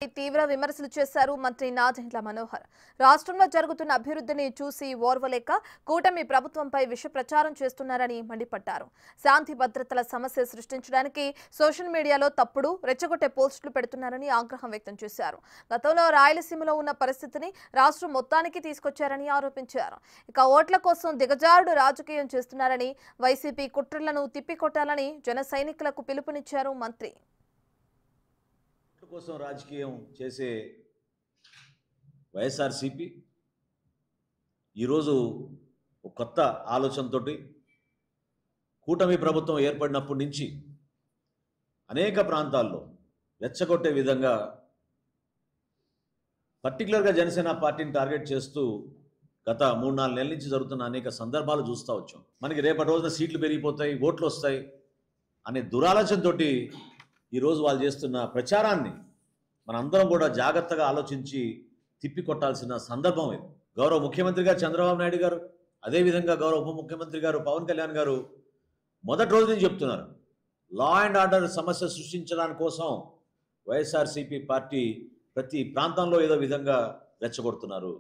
తీవ్ర విమర్శలు చేశారు మంత్రి నాదెండ్ల మనోహర్. రాష్ట్రంలో జరుగుతున్న అభివృద్ధిని చూసి ఓర్వలేక కూటమి ప్రభుత్వంపై విష ప్రచారం చేస్తున్నారని మండిపడ్డారు. శాంతి భద్రతల సమస్య సృష్టించడానికి సోషల్ మీడియాలో తప్పుడు రెచ్చగొట్టే పోస్టులు పెడుతున్నారని ఆగ్రహం వ్యక్తం చేశారు. గతంలో రాయలసీమలో ఉన్న పరిస్థితిని రాష్ట్రం మొత్తానికి తీసుకొచ్చారని ఆరోపించారు. ఇక ఓట్ల కోసం దిగజారుడు రాజకీయం చేస్తున్నారని, వైసీపీ కుట్రలను తిప్పికొట్టాలని జన సైనికులకు పిలుపునిచ్చారు మంత్రి. కోసం రాజకీయం చేసే వైఎస్ఆర్సీపీ ఈరోజు ఒక కొత్త ఆలోచనతో కూటమి ప్రభుత్వం ఏర్పడినప్పటి నుంచి అనేక ప్రాంతాల్లో రెచ్చగొట్టే విధంగా పర్టికులర్గా జనసేన పార్టీని టార్గెట్ చేస్తూ గత 3-4 నెలల నుంచి జరుగుతున్న అనేక సందర్భాలు చూస్తూ వచ్చాం. మనకి రేపటి రోజున సీట్లు పెరిగిపోతాయి, ఓట్లు వస్తాయి అనే దురాలోచనతో ఈరోజు వాళ్ళు చేస్తున్న ప్రచారాన్ని మనందరం కూడా జాగ్రత్తగా ఆలోచించి తిప్పికొట్టాల్సిన సందర్భం ఇది. గౌరవ ముఖ్యమంత్రి గారు చంద్రబాబు నాయుడు గారు, అదేవిధంగా గౌరవ ఉప ముఖ్యమంత్రి గారు పవన్ కళ్యాణ్ గారు మొదటి రోజు నుంచి చెప్తున్నారు, లా అండ్ ఆర్డర్ సమస్య సృష్టించడానికి కోసం వైఎస్ఆర్సీపీ పార్టీ ప్రతి ప్రాంతంలో ఏదో విధంగా రెచ్చగొడుతున్నారు,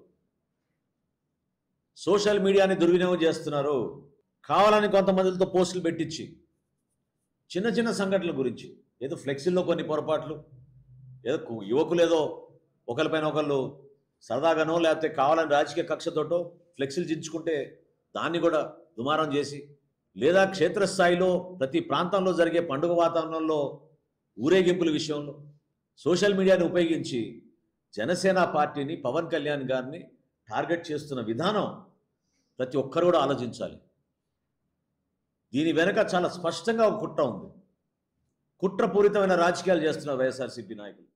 సోషల్ మీడియాని దుర్వినియోగం చేస్తున్నారు, కావాలని కొంతమందితో పోస్టులు పెట్టించి చిన్న చిన్న సంఘటనల గురించి ఏదో ఫ్లెక్సీల్లో కొన్ని పొరపాట్లు, ఏదో యువకులు ఏదో ఒకరిపైన ఒకళ్ళు సరదాగానో లేకపోతే కావాలని రాజకీయ కక్షతోటో ఫ్లెక్సీలు దించుకుంటే దాన్ని కూడా దుమారం చేసి, లేదా క్షేత్రస్థాయిలో ప్రతి ప్రాంతంలో జరిగే పండుగ వాతావరణంలో ఊరేగింపుల విషయంలో సోషల్ మీడియాని ఉపయోగించి జనసేన పార్టీని, పవన్ కళ్యాణ్ గారిని టార్గెట్ చేస్తున్న విధానం ప్రతి ఒక్కరు కూడా ఆలోచించాలి. దీని వెనక చాలా స్పష్టంగా ఒక కుట్ర ఉంది. కుట్రపూరితమైన రాజకీయాలు చేస్తున్నారు వైఎస్ఆర్సీపీ నాయకులు.